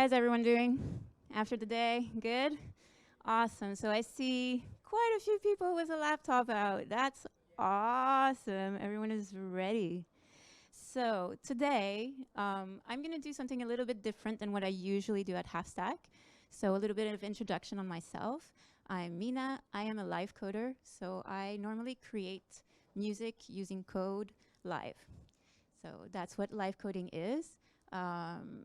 How's everyone doing after the day? Good? Awesome. So I see quite a few people with a laptop out. That's awesome. Everyone is ready. So today, I'm going to do something a little bit different than what I usually do at HalfStack. So a little bit of introduction on myself. I'm Mynah. I am a live coder. So I normally create music using code live. So that's what live coding is.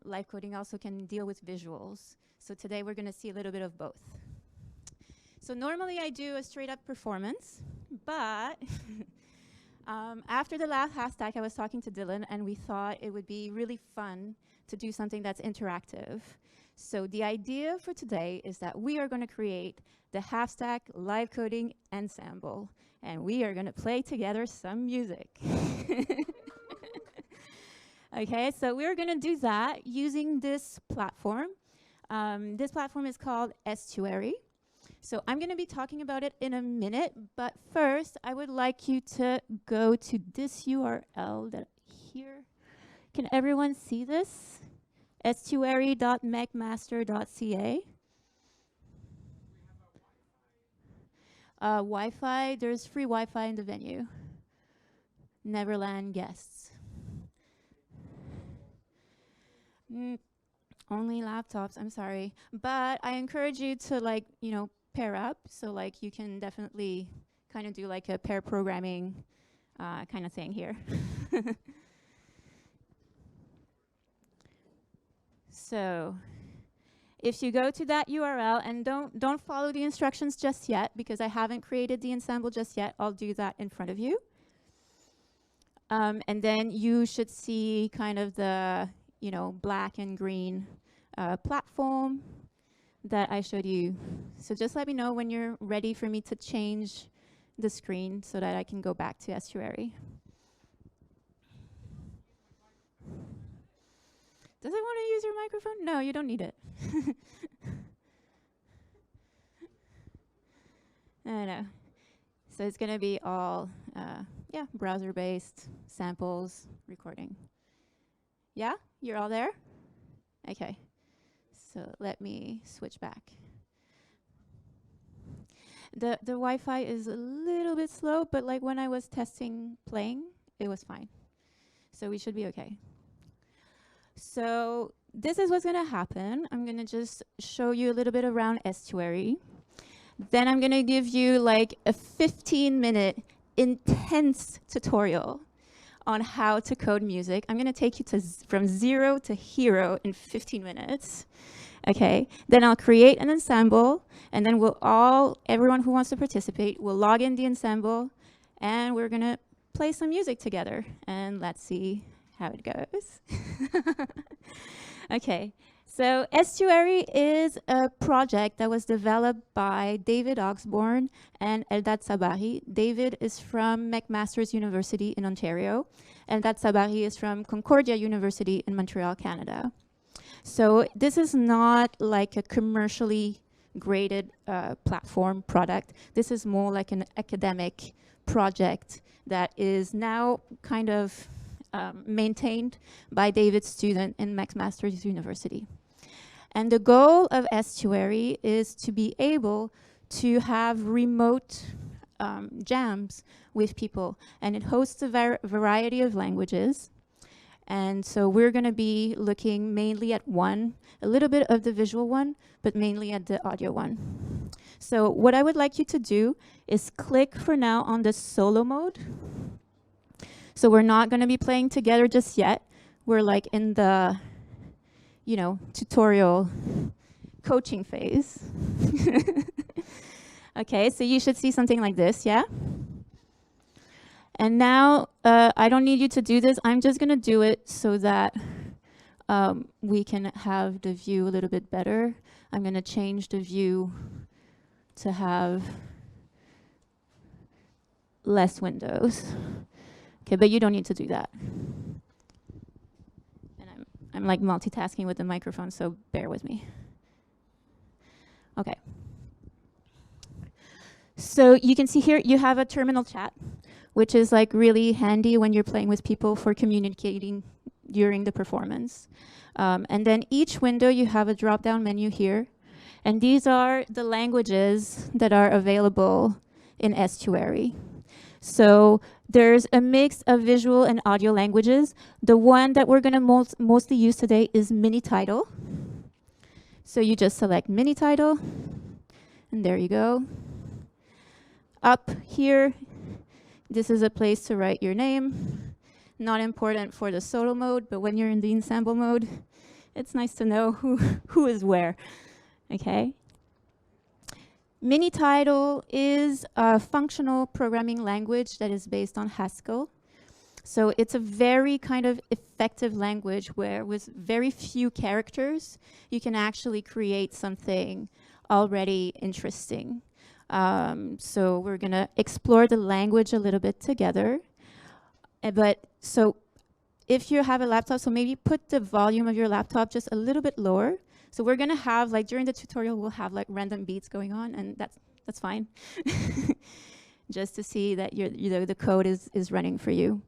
Live coding also can deal with visuals. So today we're going to see a little bit of both. So normally I do a straight up performance, but after the last HalfStack I was talking to Dylan and we thought it would be really fun to do something that's interactive. So the idea for today is that we are going to create the HalfStack live coding ensemble and we are going to play together some music. Okay, so we're going to do that using this platform. This platform is called Estuary. So I'm going to be talking about it in a minute, but first I would like you to go to this URL that here. Can everyone see this? estuary.mcmaster.ca. Wi-Fi, there's free Wi-Fi in the venue. Neverland guests. Only laptops, I'm sorry. But I encourage you to pair up. So you can definitely kind of do like a pair programming kind of thing here. So if you go to that URL and don't follow the instructions just yet because I haven't created the ensemble just yet, I'll do that in front of you. And then you should see kind of the black and green platform that I showed you. So just let me know when you're ready for me to change the screen so that I can go back to Estuary. Does it want to use your microphone? No, you don't need it. I know. So it's going to be all, browser-based samples recording. Yeah? You're all there? Okay. So let me switch back. The Wi-Fi is a little bit slow, but when I was testing playing, it was fine. So we should be okay. So this is what's going to happen. I'm going to just show you a little bit around Estuary. Then I'm going to give you a 15-minute intense tutorial on how to code music. I'm going to take you from zero to hero in 15 minutes. Okay, then I'll create an ensemble, and then everyone who wants to participate will log in the ensemble, and we're going to play some music together, and let's see how it goes. Okay, so Estuary is a project that was developed by David Oxbourne and Eldad Sabari. David is from McMaster's University in Ontario, and Eldad Sabari is from Concordia University in Montreal, Canada. So this is not like a commercially graded platform product. This is more like an academic project that is now kind of maintained by David's student in McMaster's University. And the goal of Estuary is to be able to have remote jams with people. And it hosts a variety of languages. And so we're going to be looking mainly at one, a little bit of the visual one, but mainly at the audio one. So what I would like you to do is click for now on the solo mode. So we're not going to be playing together just yet. We're in the tutorial coaching phase. Okay, so you should see something like this, yeah? And now, I don't need you to do this. I'm just going to do it so that we can have the view a little bit better. I'm going to change the view to have less windows. Okay, but you don't need to do that. I'm multitasking with the microphone, so bear with me. Okay. So you can see here you have a terminal chat, which is really handy when you're playing with people for communicating during the performance. And then each window, you have a drop-down menu here. And these are the languages that are available in Estuary. So there's a mix of visual and audio languages. The one that we're going to mostly use today is mini title. So you just select mini title, and there you go. Up here, this is a place to write your name. Not important for the solo mode, but when you're in the ensemble mode, it's nice to know who is where. Okay. Mini title is a functional programming language that is based on Haskell. So it's a very kind of effective language where with very few characters, you can actually create something already interesting. So we're gonna explore the language a little bit together. So if you have a laptop, so maybe put the volume of your laptop just a little bit lower. So we're gonna have, like, during the tutorial, we'll have like random beats going on, and that's fine. Just to see that the code is running for you.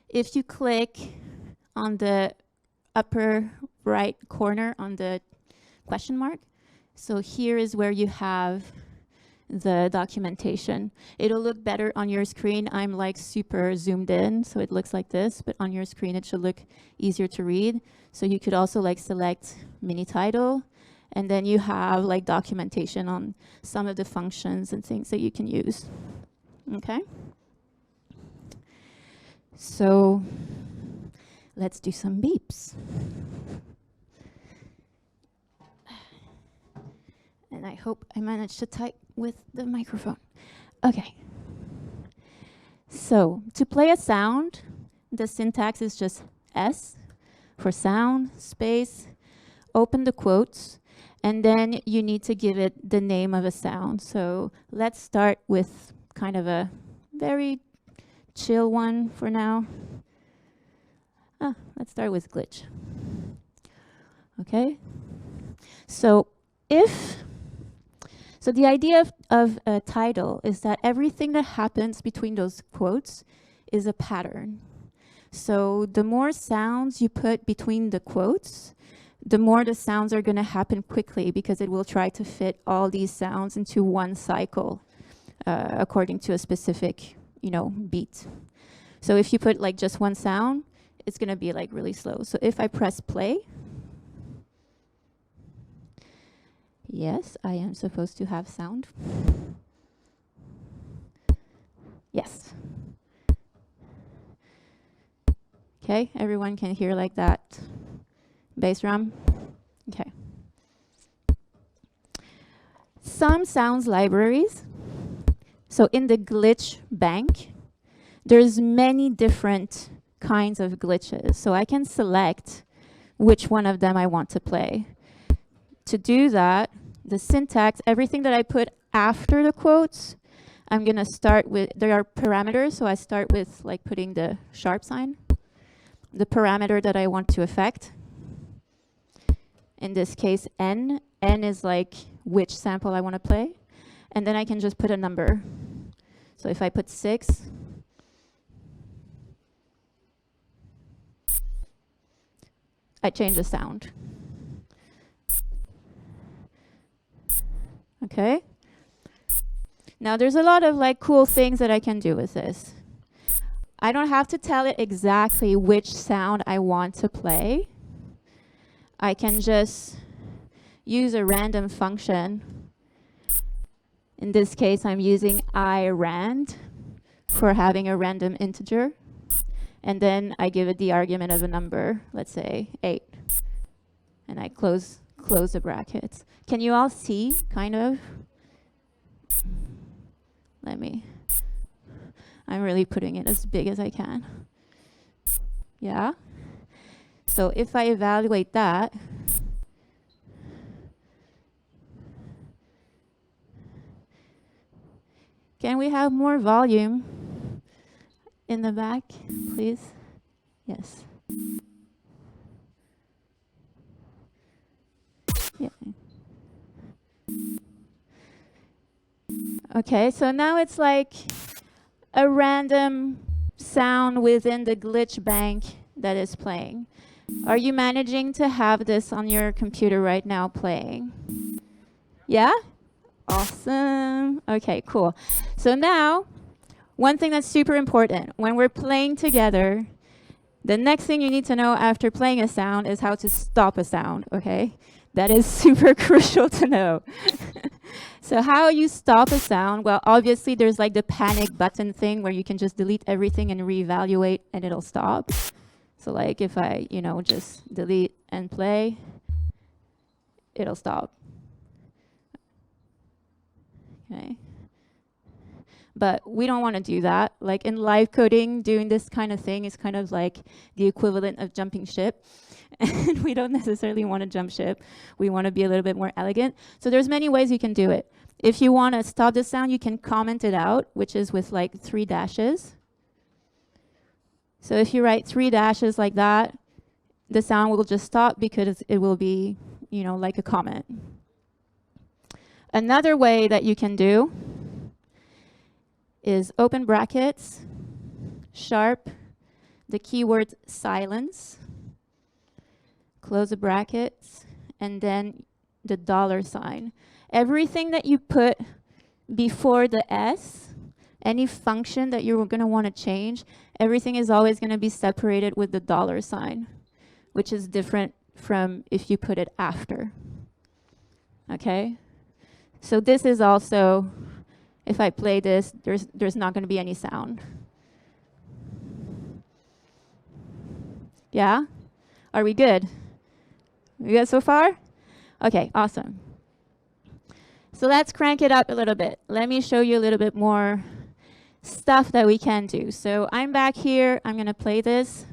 If you click on the upper right corner on the question mark, so here is where you have the documentation. It'll look better on your screen. I'm like super zoomed in, so it looks like this, but on your screen it should look easier to read. So you could also like select mini title, and then you have like documentation on some of the functions and things that you can use. Okay? So let's do some beeps. And I hope I managed to type with the microphone. Okay. So to play a sound, the syntax is just S for sound, space, open the quotes, and then you need to give it the name of a sound. So let's start with kind of a very chill one for now. Let's start with glitch. Okay. So the idea of a title is that everything that happens between those quotes is a pattern. So the more sounds you put between the quotes, the more the sounds are going to happen quickly, because it will try to fit all these sounds into one cycle according to a specific, beat. So if you put like just one sound, it's going to be like really slow. So if I press play, yes, I am supposed to have sound. Yes. Okay, everyone can hear like that. Bass drum. Okay. Some sounds libraries. So in the glitch bank, there's many different kinds of glitches. So I can select which one of them I want to play. To do that, the syntax, everything that I put after the quotes, I'm going to start with, there are parameters, so I start with like putting the sharp sign, the parameter that I want to affect. In this case, N. N is like which sample I want to play. And then I can just put a number. So if I put 6, I change the sound. Okay. Now there's a lot of like cool things that I can do with this. I don't have to tell it exactly which sound I want to play. I can just use a random function. In this case, I'm using irand for having a random integer. And then I give it the argument of a number, let's say 8. And I close the brackets. Can you all see, kind of? I'm really putting it as big as I can. Yeah? So if I evaluate that, can we have more volume in the back, please? Yes. Yeah. Okay, so now it's like a random sound within the glitch bank that is playing. Are you managing to have this on your computer right now playing? Yeah? Awesome. Okay, cool. So now, one thing that's super important, when we're playing together, the next thing you need to know after playing a sound is how to stop a sound, okay? That is super crucial to know. So how you stop a sound? Well, obviously there's like the panic button thing where you can just delete everything and reevaluate and it'll stop. So like if I, just delete and play, it'll stop. Okay. But we don't want to do that. Like in live coding, doing this kind of thing is kind of like the equivalent of jumping ship. And we don't necessarily want to jump ship. We want to be a little bit more elegant. So there's many ways you can do it. If you want to stop the sound, you can comment it out, which is with like 3 dashes. So if you write 3 dashes like that, the sound will just stop because it will be, like a comment. Another way that you can do is open brackets, sharp, the keyword silence, close the brackets, and then the $sign. Everything that you put before the S, any function that you're going to want to change, everything is always going to be separated with the $sign, which is different from if you put it after. Okay? So this is also, if I play this, there's not going to be any sound. Yeah? Are we good? We good so far? Okay, awesome. So let's crank it up a little bit. Let me show you a little bit more stuff that we can do. So I'm back here. I'm going to play this.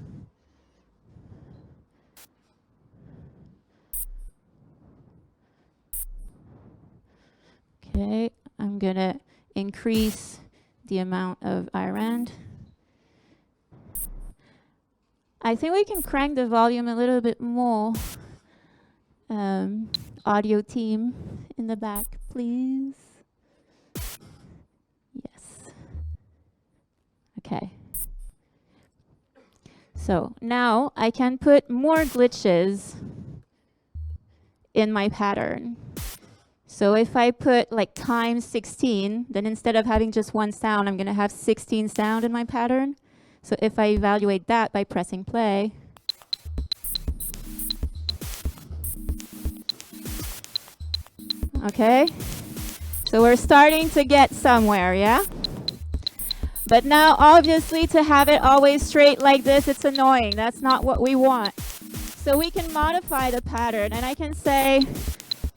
Okay, I'm going to increase the amount of Iran. I think we can crank the volume a little bit more. Audio team in the back, please. Yes. Okay. So now I can put more glitches in my pattern. So if I put like times 16, then instead of having just one sound, I'm going to have 16 sound in my pattern. So if I evaluate that by pressing play, okay, so we're starting to get somewhere, yeah? But now, obviously, to have it always straight like this, it's annoying. That's not what we want. So we can modify the pattern, and I can say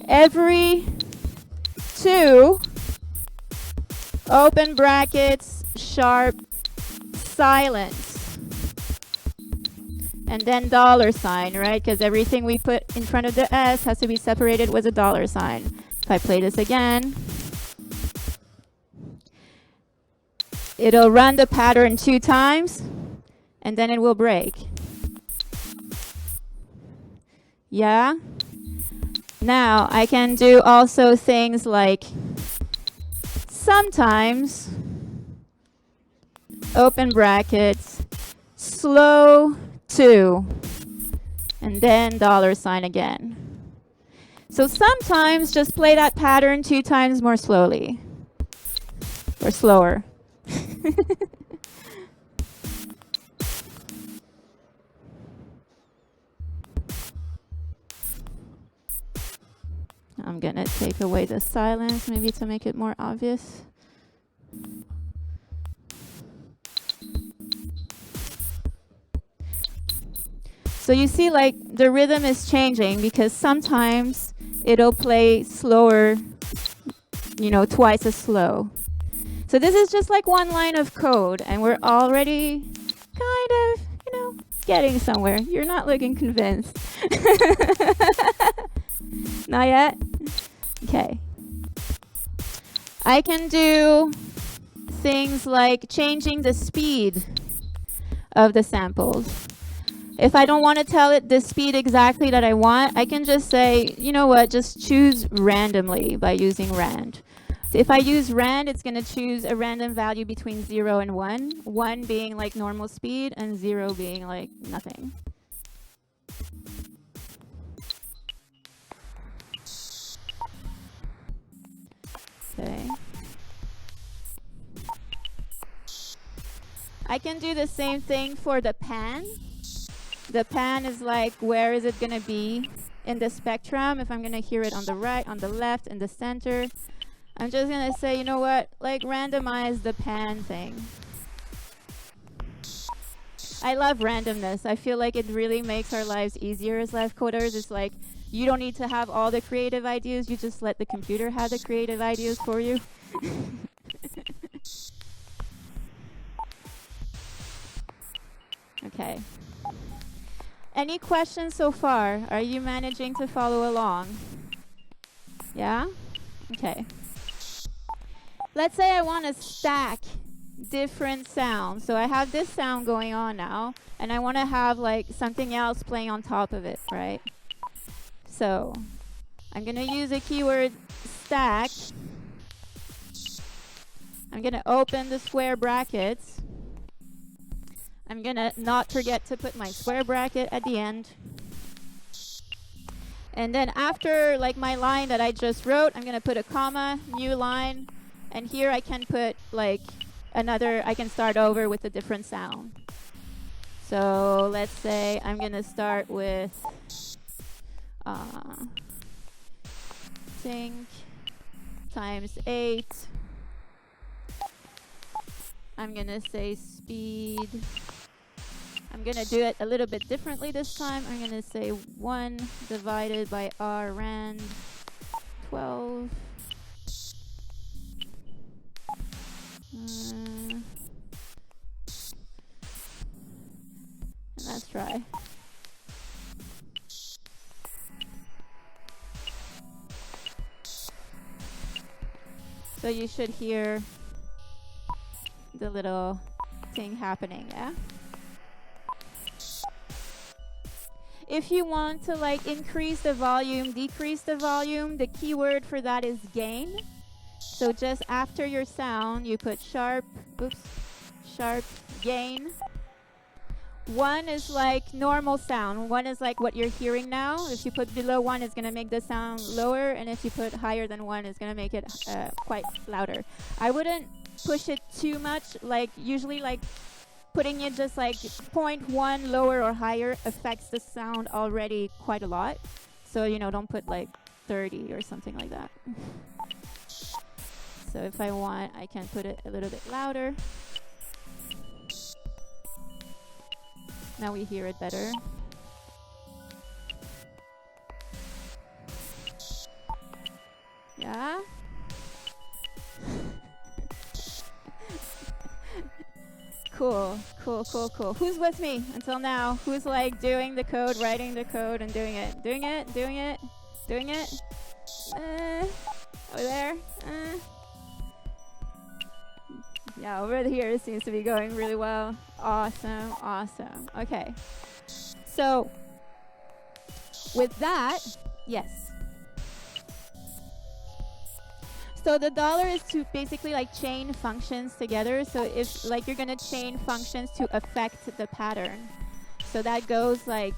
every 2, open brackets, sharp, silence, and then $sign, right? Because everything we put in front of the S has to be separated with a $sign. If I play this again, it'll run the pattern 2 times, and then it will break. Yeah? Now, I can do also things like sometimes, open brackets, slow 2, and then $sign again. So sometimes just play that pattern 2 times more slowly, or slower. I'm gonna take away the silence, maybe to make it more obvious. So you see, like, the rhythm is changing because sometimes it'll play slower, twice as slow. So this is just like one line of code, and we're already kind of, getting somewhere. You're not looking convinced. Not yet? Okay. I can do things like changing the speed of the samples. If I don't want to tell it the speed exactly that I want, I can just say, you know what, just choose randomly by using rand. So if I use rand, it's going to choose a random value between 0 and 1. 1 being like normal speed and 0 being like nothing. Okay. I can do the same thing for the pan. The pan is like, where is it going to be in the spectrum? If I'm going to hear it on the right, on the left, in the center. I'm just going to say, you know what, like randomize the pan thing. I love randomness. I feel like it really makes our lives easier as live coders. It's like, you don't need to have all the creative ideas. You just let the computer have the creative ideas for you. Okay. Any questions so far? Are you managing to follow along? Yeah? Okay. Let's say I want to stack different sounds. So I have this sound going on now, and I want to have like something else playing on top of it, right? So I'm going to use a keyword stack. I'm going to open the square brackets. I'm going to not forget to put my square bracket at the end. And then after like my line that I just wrote, I'm going to put a comma, new line. And here I can put like another, I can start over with a different sound. So let's say I'm going to start with sync times 8. I'm going to say speed. I'm going to do it a little bit differently this time. I'm going to say 1 divided by r rand 12. And let's try. So you should hear the little thing happening, yeah? If you want to like increase the volume, decrease the volume, the keyword for that is gain. So just after your sound, you put sharp, sharp gain. 1 is like normal sound. 1 is like what you're hearing now. If you put below 1, it's going to make the sound lower. And if you put higher than 1, it's going to make it quite louder. I wouldn't push it too much. Like usually like putting it just like 0.1 lower or higher affects the sound already quite a lot. So, you know, don't put like 30 or something like that. So if I want, I can put it a little bit louder. Now we hear it better. Yeah? Cool, cool, cool, cool. Who's with me until now? Who's like doing the code, writing the code, and doing it? Doing it, doing it, doing it? Over there? Yeah, over here it seems to be going really well. Awesome, awesome. Okay. So, with that, yes. So the dollar is to basically like chain functions together. So if like you're gonna chain functions to affect the pattern. So that goes like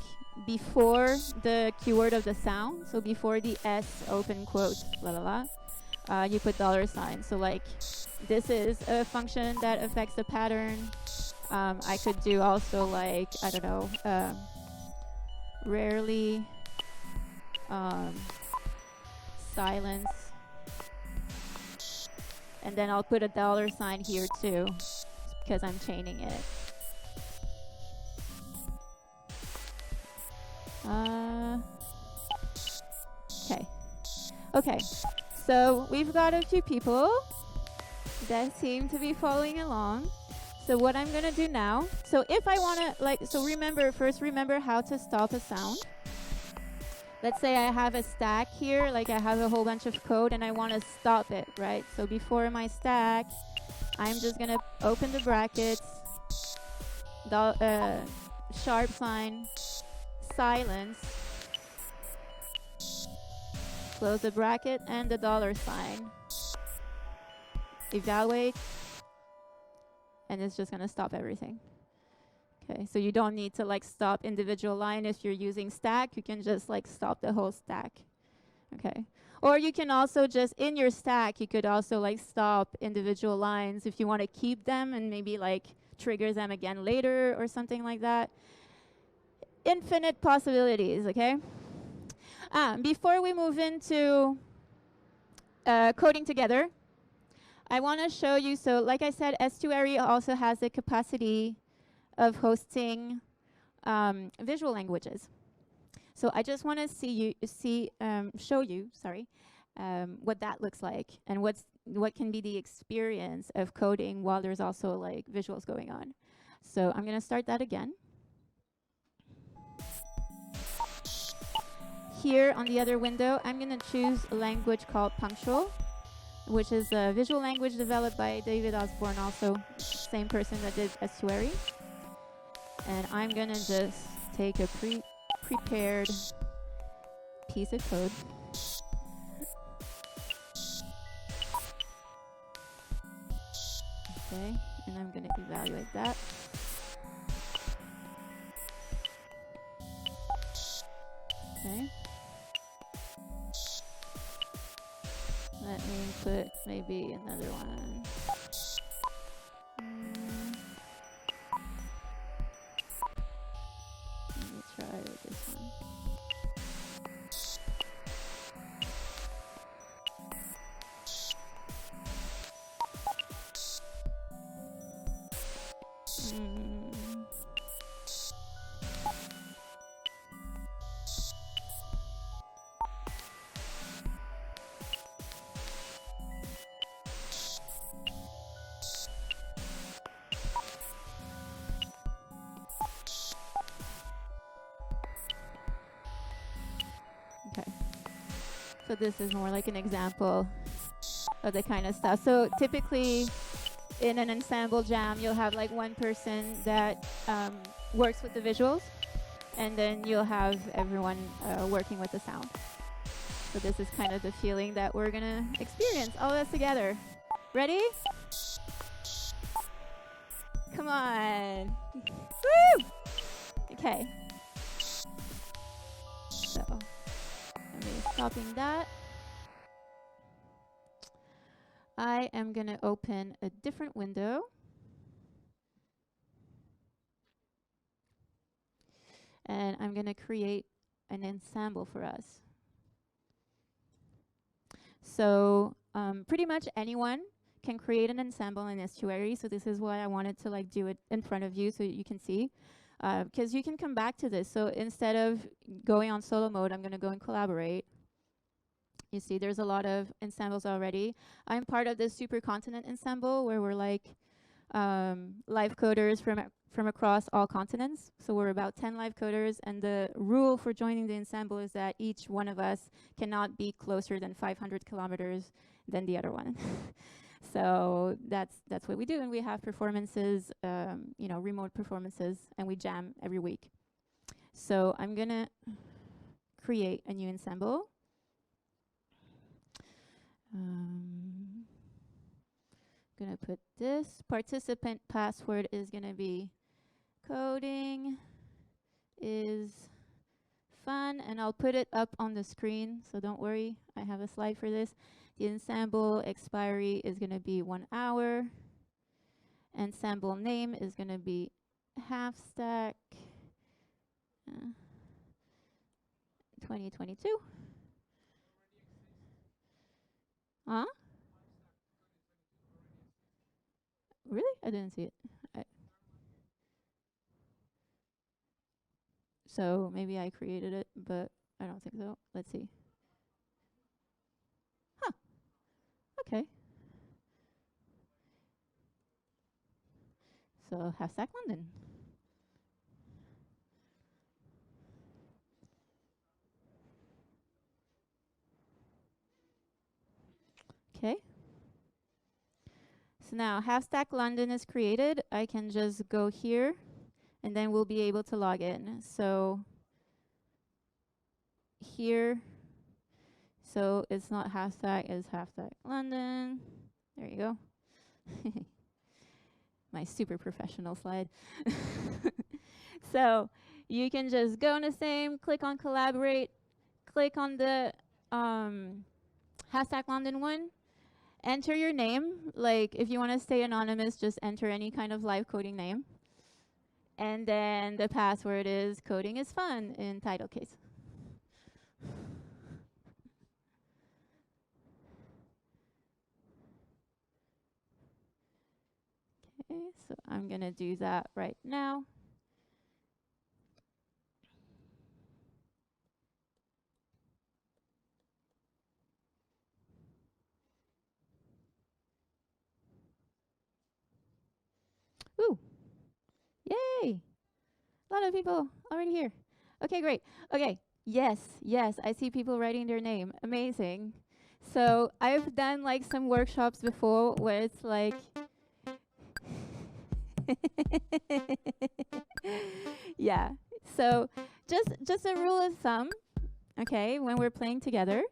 before the keyword of the sound. So before the S open quotes, blah, blah, blah. You put $sign. So like this is a function that affects the pattern. I could do also like, I don't know, rarely silence. And then I'll put a $sign here too, because I'm chaining it. Okay. Okay. So we've got a few people that seem to be following along. So what I'm gonna do now, so if I wanna like, so remember how to stop a sound. Let's say I have a stack here, like I have a whole bunch of code and I wanna stop it, right? So before my stack, I'm just gonna open the brackets, sharp sign, silence, close the bracket and the $sign. evaluate, and it's just going to stop everything. Okay, so you don't need to like stop individual line. If you're using stack, you can just like stop the whole stack. Okay, or you can also just in your stack, you could also like stop individual lines if you want to keep them and maybe like trigger them again later or something like that. Infinite possibilities, okay? Before we move into coding together, I want to show you, so like I said, Estuary also has the capacity of hosting visual languages. So I just want to show you, what that looks like and what can be the experience of coding while there's also like visuals going on. So I'm going to start that again. Here on the other window, I'm going to choose a language called Punctual, which is a visual language developed by David Osborne, also same person that did Estuary. And I'm going to just take a prepared piece of code. Okay, and I'm going to evaluate that. Okay. Let me put maybe another one. Let me try with this one. Okay. So this is more like an example of the kind of stuff. So typically in an ensemble jam, you'll have like one person that works with the visuals, and then you'll have everyone working with the sound. So this is kind of the feeling that we're gonna experience all of us together. Ready? Come on. Woo! Okay. So I'm stopping that. I am gonna open a different window. And I'm gonna create an ensemble for us. So pretty much anyone can create an ensemble in Estuary. So this is why I wanted to like do it in front of you so you can see. Because you can come back to this. So instead of going on solo mode, I'm going to go and collaborate. You see, there's a lot of ensembles already. I'm part of this supercontinent ensemble where we're like live coders from across all continents. So we're about 10 live coders, and the rule for joining the ensemble is that each one of us cannot be closer than 500 kilometers than the other one. So that's what we do, and we have performances, remote performances, and we jam every week. So I'm gonna create a new ensemble. Gonna put this participant password is gonna be coding is fun, and I'll put it up on the screen, so don't worry, I have a slide for this. The ensemble expiry is gonna be 1 hour. Ensemble name is gonna be HalfStack 2022. Huh? Really? I didn't see it. So maybe I created it, but I don't think so. Let's see. Huh. Okay. So HalfStack London. Okay. So now HalfStack London is created. I can just go here, and then we'll be able to log in. So here, so it's not HalfStack, it's HalfStack London. There you go. My super professional slide. So you can just go in the same, click on collaborate, click on the HalfStack London one, enter your name. Like if you want to stay anonymous, just enter any kind of live coding name. And then the password is coding is fun in title case. Okay, so I'm going to do that right now. Ooh, yay! A lot of people already here. Okay, great. Okay, yes, I see people writing their name. Amazing. So I've done like some workshops before where it's like, yeah. So just a rule of thumb, okay, when we're playing together.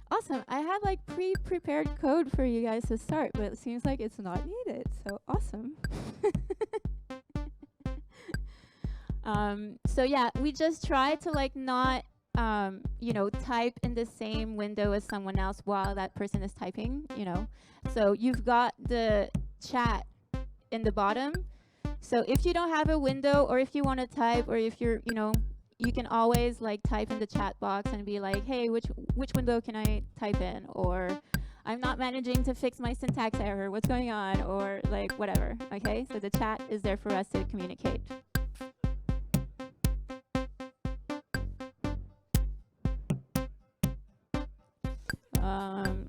Awesome. I have like pre-prepared code for you guys to start, but it seems like it's not needed. So awesome. So yeah, we just try to like not, type in the same window as someone else while that person is typing, So you've got the chat in the bottom. So if you don't have a window, or if you want to type, or if you're, you can always like type in the chat box and be like, hey, which window can I type in? Or I'm not managing to fix my syntax error. What's going on? Or like whatever. Okay, so the chat is there for us to communicate.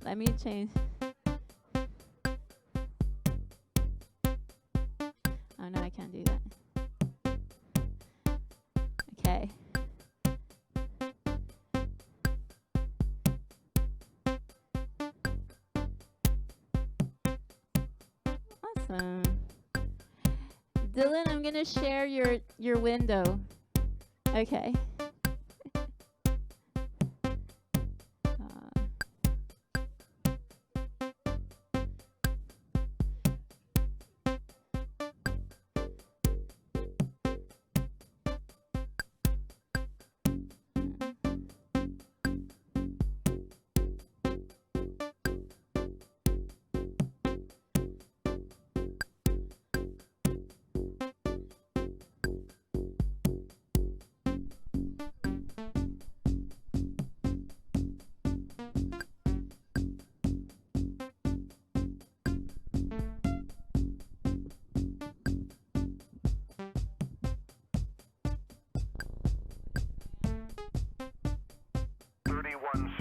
Let me change. Oh no, I can't do that. Okay. Awesome. Dylan, I'm gonna share your window. Okay.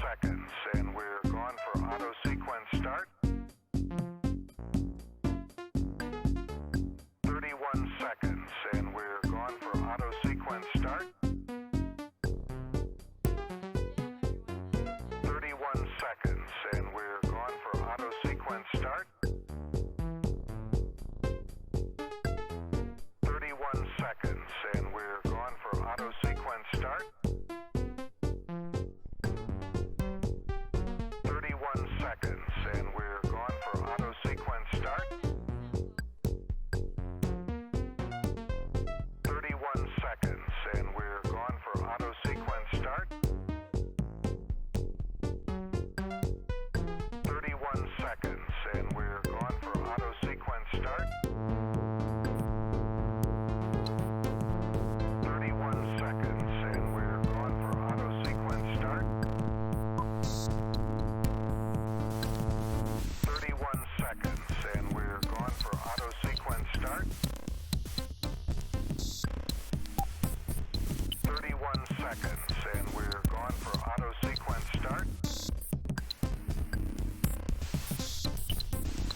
Seconds, and we're gone for auto sequence start. 31 seconds, and we're gone for auto sequence start. 31 seconds, and we're gone for auto sequence start. 31 seconds, and we're gone for auto sequence start. 31 seconds, and we're gone for auto sequence start. 31 seconds, and we're gone for auto sequence start. 31 seconds, and we're gone for auto sequence start. 31 seconds, and we're gone for auto sequence start. 31 seconds, and we're gone for auto sequence start. 31 seconds, and we're gone for auto sequence start.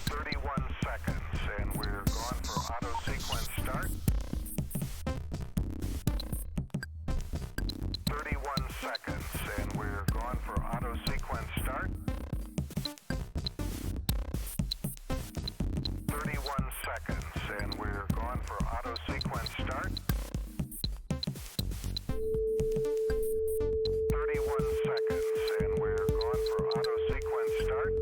31 seconds, and we're gone for auto sequence start. 31 seconds, and we're gone for auto sequence start. 31 seconds, and we're gone for auto sequence start. 31 seconds, and we're gone for auto sequence start.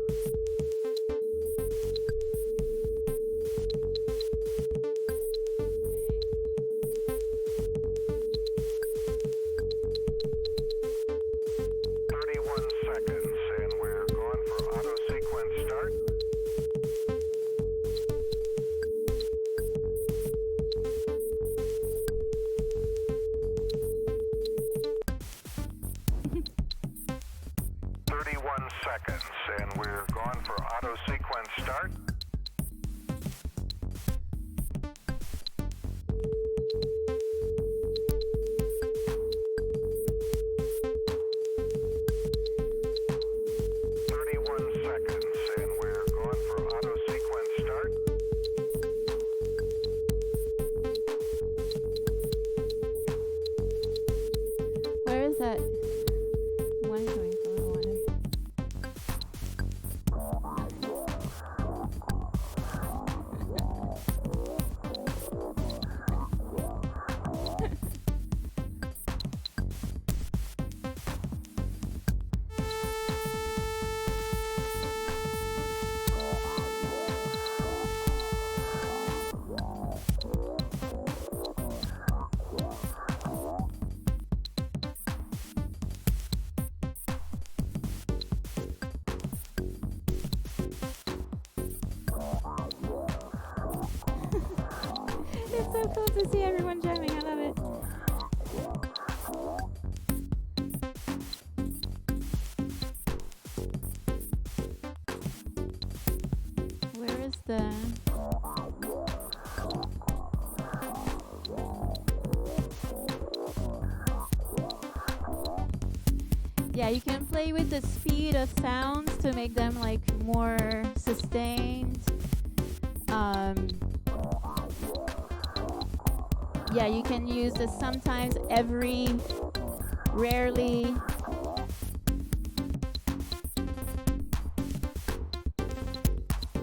It's so cool to see everyone jamming. I love it. Where is the... Yeah, you can play with the speed of sounds to make them like more sustained. Yeah, you can use the sometimes, every, rarely.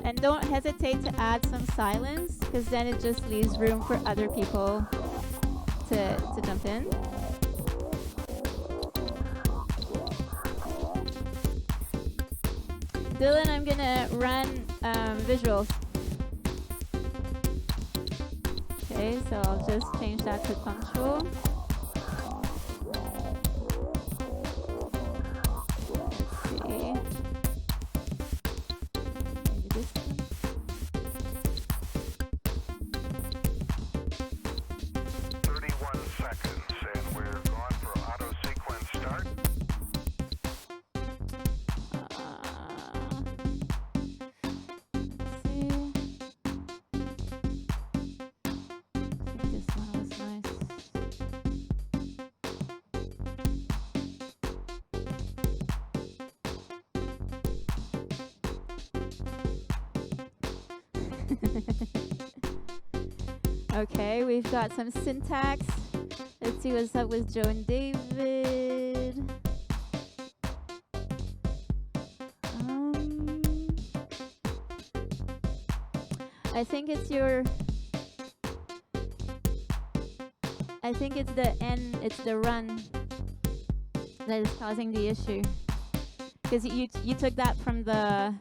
And don't hesitate to add some silence, because then it just leaves room for other people to jump in. Dylan, I'm gonna run visuals. Okay, so I'll just change that to punctual. Let's see. Maybe this one. 31 seconds, and we're gone for auto sequence start. Let's see. I think this one was nice. Okay, we've got some syntax. Let's see what's up with Joe and David. I think it's your... I think it's the N, it's the run that is causing the issue. Because you took that from the...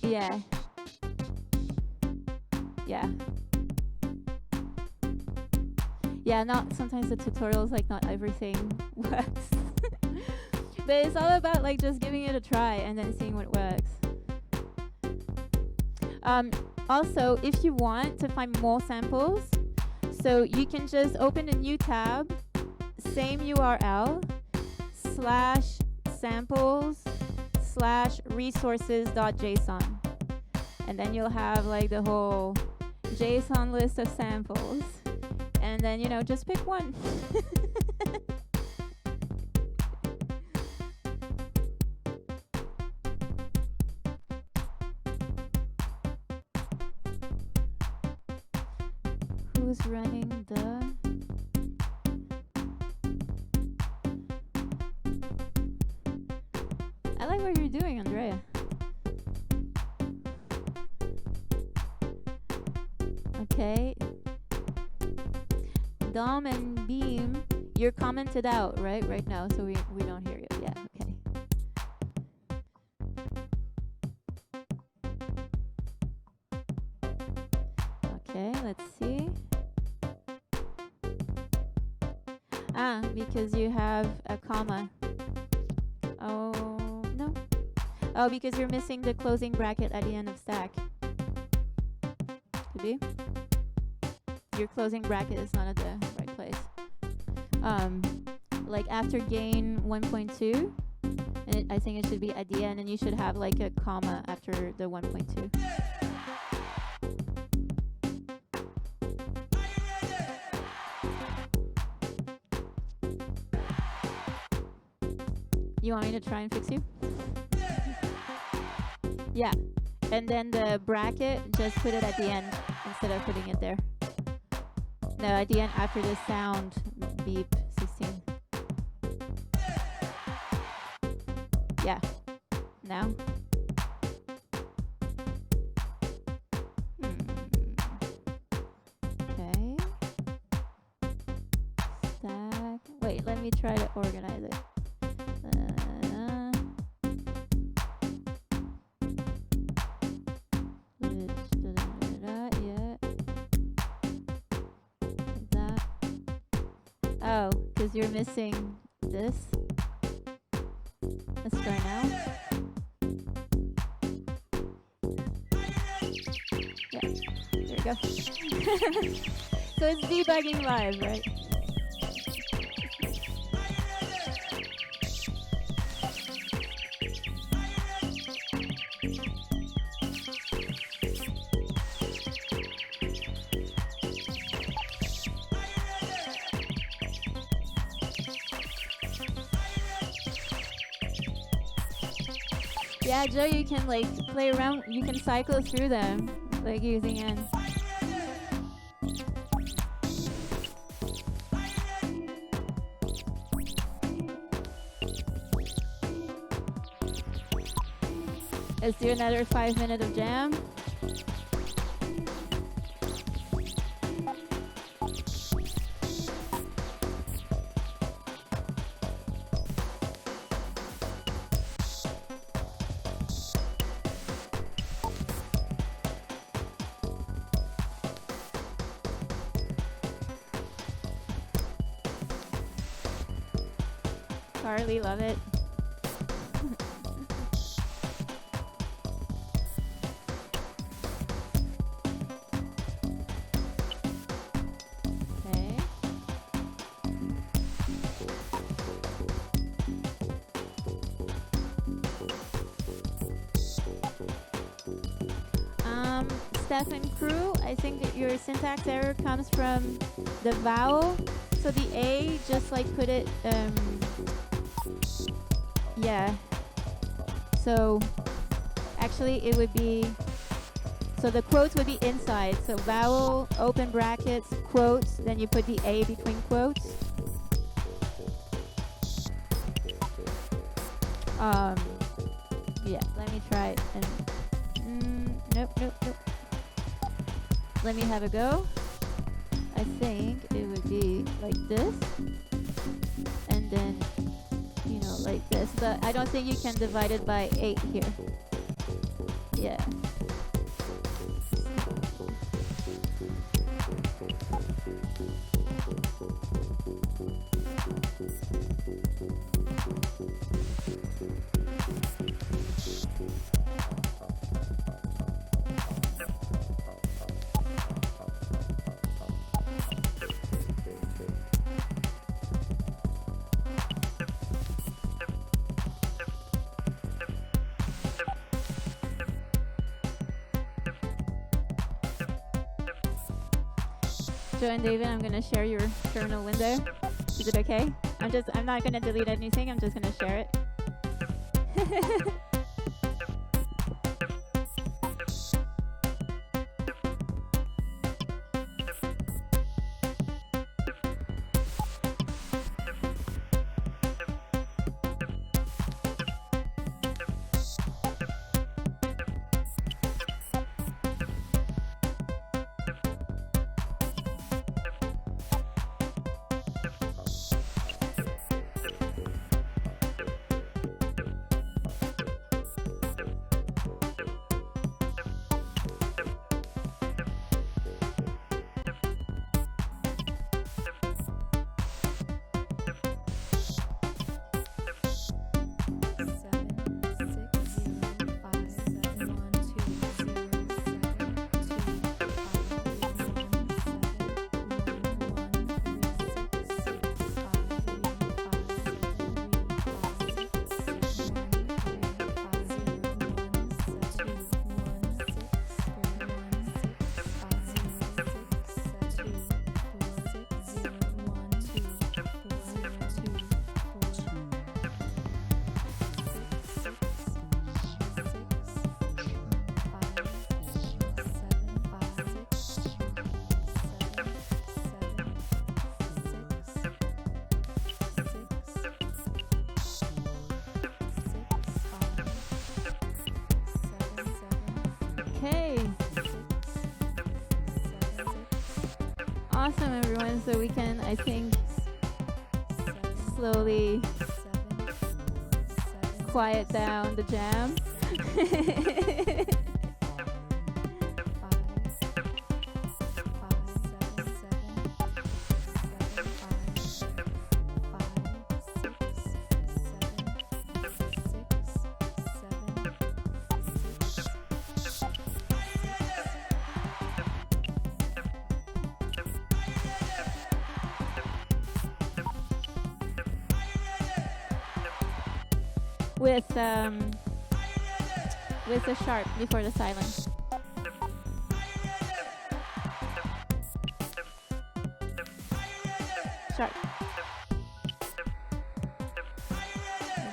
Yeah. Yeah. Yeah, sometimes the tutorials, like, not everything works. But it's all about, like, just giving it a try and then seeing what works. Also, if you want to find more samples, so you can just open a new tab, same URL, /samples/resources.json. And then you'll have, like, the whole JSON list of samples. And then, you know, just pick one. Who's running the... I like what you're doing, Andrea. Okay. Dom and Beam, you're commented out, right now, so we don't hear you. Yeah, okay. Okay, let's see. Because you have a comma. Oh, no. Oh, because you're missing the closing bracket at the end of stack. Could be. Your closing bracket is not at the right place. Like after gain 1.2, and I think it should be at the end, and you should have like a comma after the 1.2. You want me to try and fix you? Yeah. And then the bracket, just put it at the end instead of putting it there. No, at the end after the sound beep 16. Yeah. Now. Okay. Stack. Wait, let me try to organize it. Oh, because you're missing this. Let's try now. Yeah, there it is. go. So it's debugging live, right? Yeah, Joe, you can like play around. You can cycle through them, like using an. Let's do another 5 minutes of jam. Carly, love it. Okay. Stefan Crew, I think that your syntax error comes from the vowel. So the A, just like put it, yeah. So actually it would be, so the quotes would be inside. So vowel, open brackets, quotes, then you put the A between quotes. Yeah, let me try it. And, nope. Let me have a go. I think it would be like this. And then, you know, like this. But I don't think you can divide it by 8 here. Yeah. Joe and David, I'm gonna share your terminal window. Is it okay? I'm not gonna delete anything, I'm just gonna share it. Okay. Awesome, everyone. So we can, I think, slowly quiet down the jam. with a sharp before the silence. Sharp.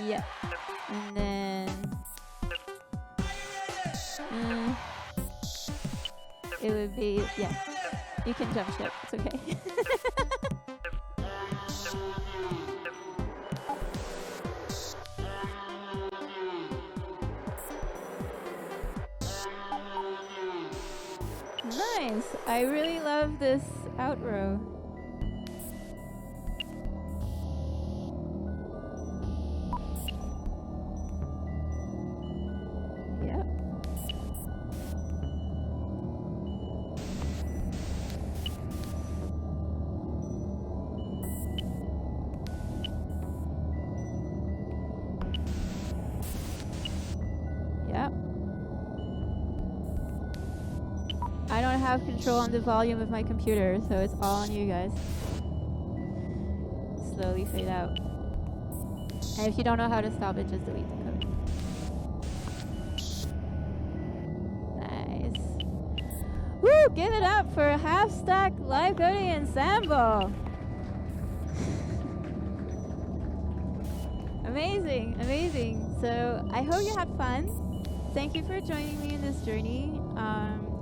Yeah. And then it would be, yeah. You can jump ship. It's okay. Nice. I really love this outro. Yep. Yep. I don't have control on the volume of my computer, so it's all on you guys. Slowly fade out. And if you don't know how to stop it, just delete the code. Nice. Woo! Give it up for HalfStack live coding ensemble. Amazing, amazing. So I hope you had fun. Thank you for joining me in this journey.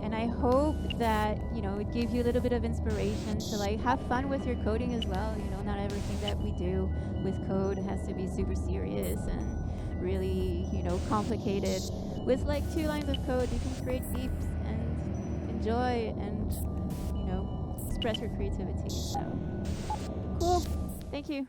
And I hope that, you know, it gave you a little bit of inspiration to like have fun with your coding as well. You know, not everything that we do with code has to be super serious and really, you know, complicated. With like 2 lines of code, you can create beeps and enjoy and, you know, express your creativity. So cool. Thank you.